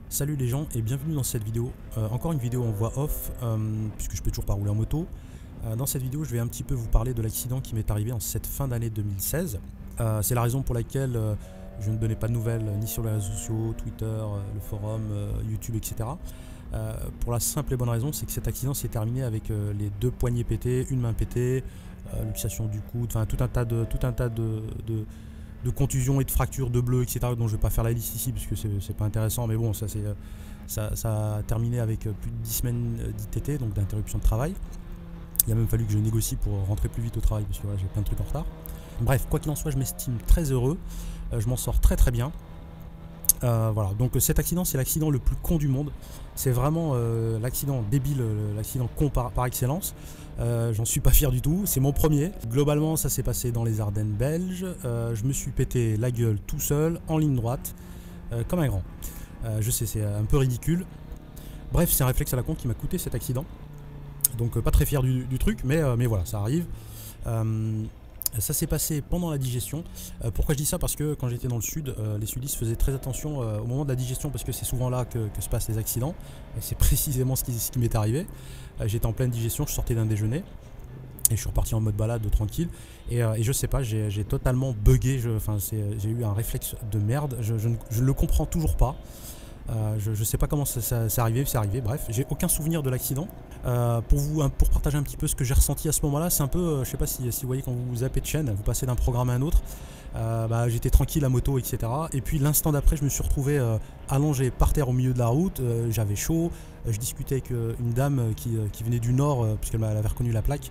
Salut les gens et bienvenue dans cette vidéo. Encore une vidéo en voix off, puisque je peux toujours pas rouler en moto. Dans cette vidéo, je vais un petit peu vous parler de l'accident qui m'est arrivé en cette fin d'année 2016. C'est la raison pour laquelle je ne donnais pas de nouvelles ni sur les réseaux sociaux, Twitter, le forum, YouTube, etc. Pour la simple et bonne raison, c'est que cet accident s'est terminé avec les deux poignets pétés, une main pétée, luxation du coude, enfin tout un tas de contusions et de fractures, de bleus, etc. dont je ne vais pas faire la liste ici parce que c'est pas intéressant, mais bon, ça a terminé avec plus de 10 semaines d'ITT, donc d'interruption de travail. Il a même fallu que je négocie pour rentrer plus vite au travail parce que j'ai plein de trucs en retard. Bref, quoi qu'il en soit, je m'estime très heureux, je m'en sors très bien. Voilà, donc cet accident, c'est l'accident le plus con du monde. C'est vraiment l'accident débile, l'accident con par excellence. J'en suis pas fier du tout, c'est mon premier. Globalement, ça s'est passé dans les Ardennes belges. Je me suis pété la gueule tout seul, en ligne droite, comme un grand. Je sais, c'est un peu ridicule. Bref, c'est un réflexe à la con qui m'a coûté cet accident. Donc pas très fier du truc, mais voilà, ça arrive. Ça s'est passé pendant la digestion. Pourquoi je dis ça? Parce que quand j'étais dans le sud, les sudistes faisaient très attention au moment de la digestion parce que c'est souvent là que se passent les accidents. C'est précisément ce qui m'est arrivé. J'étais en pleine digestion, je sortais d'un déjeuner et je suis reparti en mode balade tranquille. Et je sais pas, j'ai totalement bugué. J'ai eu un réflexe de merde. Je ne le comprends toujours pas. Je sais pas comment c'est arrivé, bref, j'ai aucun souvenir de l'accident. Pour partager un petit peu ce que j'ai ressenti à ce moment là, c'est un peu, je sais pas si vous voyez quand vous zappez de chaîne, vous passez d'un programme à un autre, j'étais tranquille à moto, etc. Et puis l'instant d'après, je me suis retrouvé allongé par terre au milieu de la route, j'avais chaud, je discutais avec une dame qui venait du nord, puisqu'elle avait reconnu la plaque,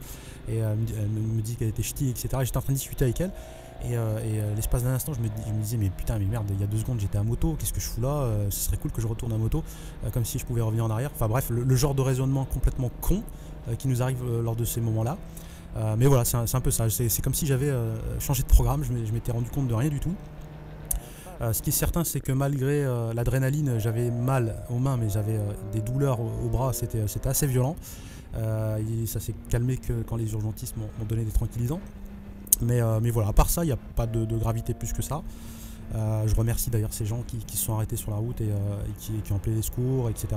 et elle me dit qu'elle était ch'ti, etc. J'étais en train de discuter avec elle. Et l'espace d'un instant, je me disais, mais putain, mais merde, il y a 2 secondes j'étais à moto, qu'est-ce que je fous là, ce serait cool que je retourne à moto, comme si je pouvais revenir en arrière. Enfin bref, le genre de raisonnement complètement con qui nous arrive lors de ces moments-là. Mais voilà, c'est un peu ça, c'est comme si j'avais changé de programme, je m'étais rendu compte de rien du tout. Ce qui est certain, c'est que malgré l'adrénaline, j'avais mal aux mains, mais j'avais des douleurs au bras, c'était assez violent. Ça s'est calmé que quand les urgentistes m'ont donné des tranquillisants. Mais voilà, à part ça, il n'y a pas de gravité plus que ça. Je remercie d'ailleurs ces gens qui se sont arrêtés sur la route et qui ont appelé les secours, etc.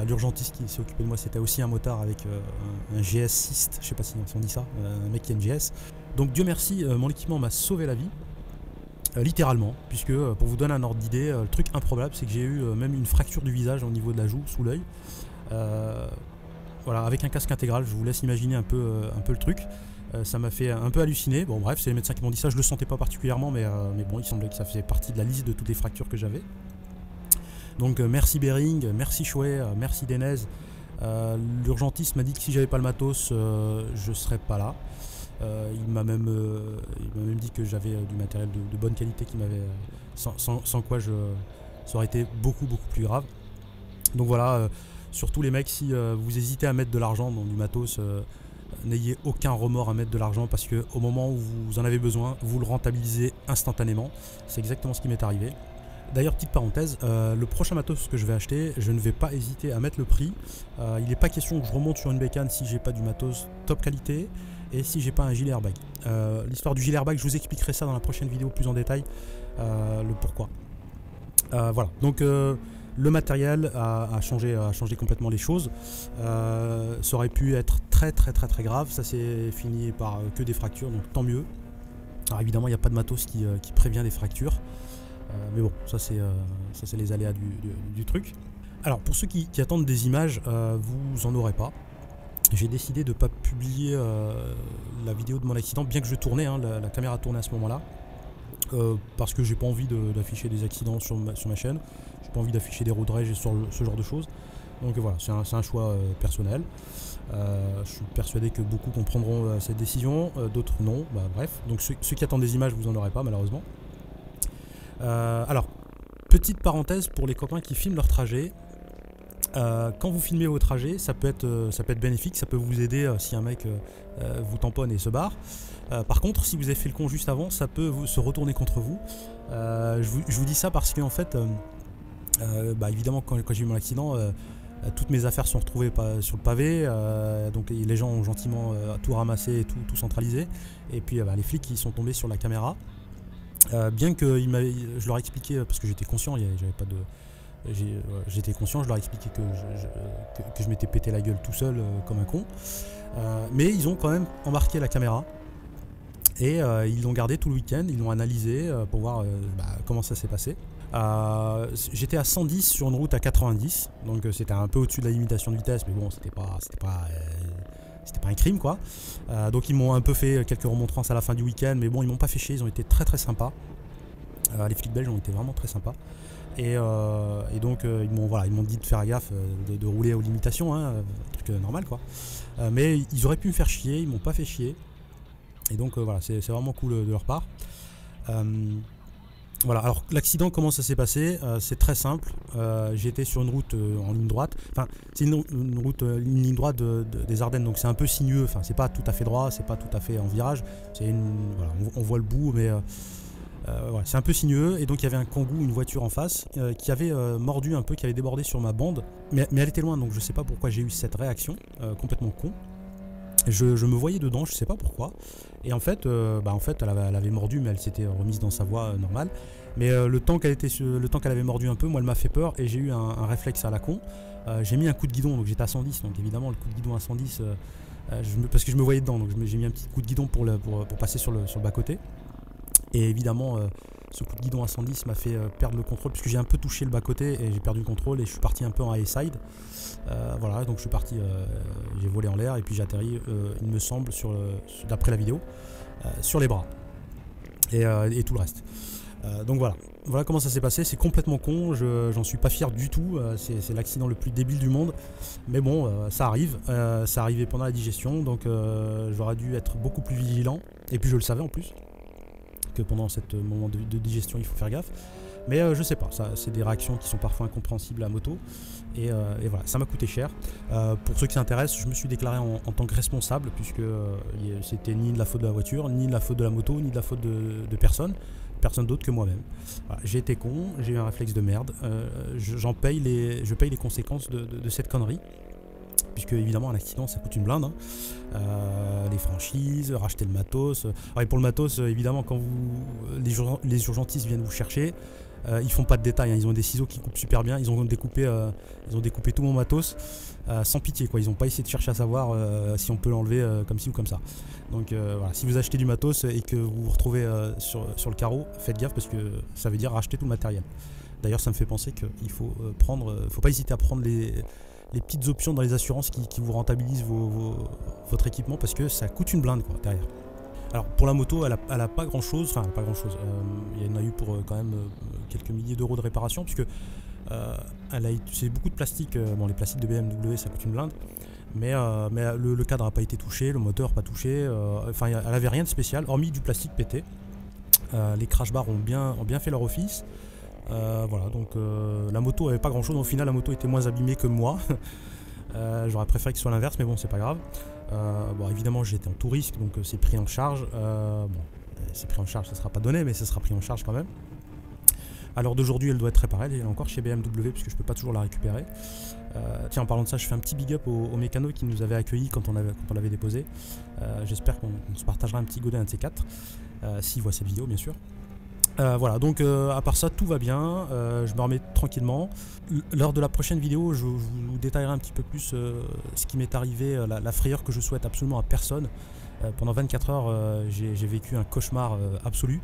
L'urgentiste qui s'est occupé de moi, c'était aussi un motard avec un GS6, je sais pas si on dit ça, un mec qui a une GS. Donc Dieu merci, mon équipement m'a sauvé la vie. Littéralement, puisque pour vous donner un ordre d'idée, le truc improbable, c'est que j'ai eu même une fracture du visage au niveau de la joue, sous l'œil. Voilà, avec un casque intégral, je vous laisse imaginer un peu le truc. Ça m'a fait un peu halluciner. Bon bref, c'est les médecins qui m'ont dit ça, je le sentais pas particulièrement, mais bon, il semblait que ça faisait partie de la liste de toutes les fractures que j'avais. Donc merci Bering, merci Chouet, merci Denez. L'urgentiste m'a dit que si j'avais pas le matos, je serais pas là. Il m'a même dit que j'avais du matériel de bonne qualité qui m'avait sans quoi ça aurait été beaucoup plus grave. Donc voilà, surtout les mecs, si vous hésitez à mettre de l'argent dans du matos, n'ayez aucun remords à mettre de l'argent parce que au moment où vous en avez besoin, vous le rentabilisez instantanément. C'est exactement ce qui m'est arrivé. D'ailleurs, petite parenthèse, le prochain matos que je vais acheter, je ne vais pas hésiter à mettre le prix. Il n'est pas question que je remonte sur une bécane si j'ai pas du matos top qualité et si j'ai pas un gilet airbag. L'histoire du gilet airbag, je vous expliquerai ça dans la prochaine vidéo plus en détail, le pourquoi. Voilà, donc le matériel a changé complètement les choses. Ça aurait pu être très grave, ça s'est fini par que des fractures, donc tant mieux. Alors évidemment, il n'y a pas de matos qui prévient des fractures. Mais bon, ça c'est les aléas du truc. Alors pour ceux qui attendent des images, vous en aurez pas. J'ai décidé de ne pas publier la vidéo de mon accident, bien que je tournais, hein, la caméra tournait à ce moment-là. Parce que j'ai pas envie d'afficher des accidents sur ma chaîne. J'ai pas envie d'afficher des road rage et ce genre de choses. Donc voilà, c'est un choix personnel. Je suis persuadé que beaucoup comprendront cette décision, d'autres non. Bref, donc ceux qui attendent des images, vous en aurez pas malheureusement. Alors, petite parenthèse pour les copains qui filment leur trajet. Quand vous filmez vos trajets, ça peut être bénéfique, ça peut vous aider si un mec vous tamponne et se barre. Par contre, si vous avez fait le con juste avant, ça peut se retourner contre vous. Je vous dis ça parce que en fait, évidemment, quand j'ai eu mon accident, toutes mes affaires sont retrouvées sur le pavé, donc les gens ont gentiment tout ramassé et tout centralisé. Et puis les flics ils sont tombés sur la caméra. Bien que je leur ai expliqué, parce que j'étais conscient, j'avais pas de... J'étais conscient, je leur ai expliqué que je m'étais pété la gueule tout seul comme un con. Mais ils ont quand même embarqué la caméra. Et ils l'ont gardé tout le week-end, ils l'ont analysé pour voir comment ça s'est passé. J'étais à 110 sur une route à 90, donc c'était un peu au-dessus de la limitation de vitesse, mais bon, c'était pas un crime quoi. Donc ils m'ont un peu fait quelques remontrances à la fin du week-end, mais bon, ils m'ont pas fait chier, ils ont été très sympas. Les flics belges ont été vraiment très sympas. Et donc ils m'ont dit de faire gaffe, de rouler aux limitations, hein, truc normal quoi. Mais ils auraient pu me faire chier, ils m'ont pas fait chier. Et donc voilà, c'est vraiment cool de leur part. Voilà, alors l'accident, comment ça s'est passé? C'est très simple. J'étais sur une route en ligne droite. Enfin, c'est une ligne droite des Ardennes, donc c'est un peu sinueux. Enfin, c'est pas tout à fait droit, c'est pas tout à fait en virage. Voilà, on voit le bout, mais voilà, c'est un peu sinueux. Et donc il y avait un Kangoo, une voiture en face, qui avait mordu un peu, qui avait débordé sur ma bande. Mais elle était loin, donc je sais pas pourquoi j'ai eu cette réaction, complètement con. Je me voyais dedans, je sais pas pourquoi. Et en fait, elle avait mordu, mais elle s'était remise dans sa voie normale. Mais le temps qu'elle avait mordu un peu, moi elle m'a fait peur et j'ai eu un réflexe à la con. J'ai mis un coup de guidon, donc j'étais à 110, donc évidemment le coup de guidon à 110, parce que je me voyais dedans, donc j'ai mis un petit coup de guidon pour passer sur le bas-côté. Et évidemment, ce coup de guidon à 110 m'a fait perdre le contrôle, puisque j'ai un peu touché le bas-côté et j'ai perdu le contrôle et je suis parti un peu en high side. Voilà, donc je suis parti, j'ai volé en l'air et puis j'ai atterri, il me semble, d'après la vidéo, sur les bras et tout le reste. Donc voilà comment ça s'est passé. C'est complètement con, j'en suis pas fier du tout, c'est l'accident le plus débile du monde, mais bon, ça arrive, ça arrivait pendant la digestion, donc j'aurais dû être beaucoup plus vigilant, et puis je le savais en plus, que pendant ce moment de digestion il faut faire gaffe. Mais je sais pas, c'est des réactions qui sont parfois incompréhensibles à moto. Et voilà, ça m'a coûté cher. Pour ceux qui s'intéressent, je me suis déclaré en tant que responsable, puisque c'était ni de la faute de la voiture, ni de la faute de la moto, ni de la faute de personne d'autre que moi-même. Voilà, j'ai été con, j'ai eu un réflexe de merde. Je paye les conséquences de cette connerie. Puisque évidemment un accident ça coûte une blinde, hein. Les franchises, racheter le matos. Et pour le matos, évidemment quand les urgentistes viennent vous chercher, ils font pas de détails, hein. Ils ont des ciseaux qui coupent super bien, ils ont découpé tout mon matos sans pitié quoi. Ils ont pas essayé de chercher à savoir si on peut l'enlever comme ci ou comme ça. Donc voilà, si vous achetez du matos et que vous vous retrouvez sur le carreau, faites gaffe parce que ça veut dire racheter tout le matériel. D'ailleurs ça me fait penser qu'il faut faut pas hésiter à prendre les petites options dans les assurances qui vous rentabilisent votre équipement, parce que ça coûte une blinde quoi, derrière. Alors pour la moto, elle a pas grand chose, enfin pas grand chose, il y en a eu pour quand même quelques milliers d'euros de réparation, puisque c'est beaucoup de plastique, bon les plastiques de BMW ça coûte une blinde, mais le cadre n'a pas été touché, le moteur pas touché, enfin elle avait rien de spécial, hormis du plastique pété. Les crash bars ont bien fait leur office. Voilà, donc la moto avait pas grand chose, au final la moto était moins abîmée que moi. J'aurais préféré que ce soit l'inverse, mais bon c'est pas grave. Bon évidemment j'étais en tout risque, donc c'est pris en charge. C'est pris en charge, ça sera pas donné, mais ça sera pris en charge quand même. À l'heure d'aujourd'hui elle doit être réparée, elle est encore chez BMW puisque je peux pas toujours la récupérer. Tiens, en parlant de ça, je fais un petit big up aux mécanos qui nous avaient accueillis quand on l'avait déposé. J'espère qu'on se partagera un petit godin, un de ces quatre, s'ils voient cette vidéo bien sûr. Voilà, donc à part ça tout va bien, je me remets tranquillement. Lors de la prochaine vidéo je vous détaillerai un petit peu plus ce qui m'est arrivé, la frayeur que je souhaite absolument à personne. Pendant 24 heures j'ai vécu un cauchemar absolu,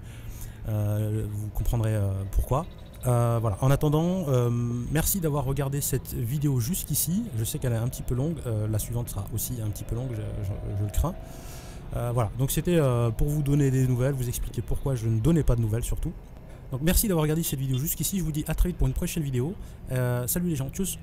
vous comprendrez pourquoi. Voilà. En attendant, merci d'avoir regardé cette vidéo jusqu'ici. Je sais qu'elle est un petit peu longue, la suivante sera aussi un petit peu longue, je le crains. Voilà, donc c'était pour vous donner des nouvelles, vous expliquer pourquoi je ne donnais pas de nouvelles surtout. Donc merci d'avoir regardé cette vidéo jusqu'ici, je vous dis à très vite pour une prochaine vidéo. Salut les gens, tchuss.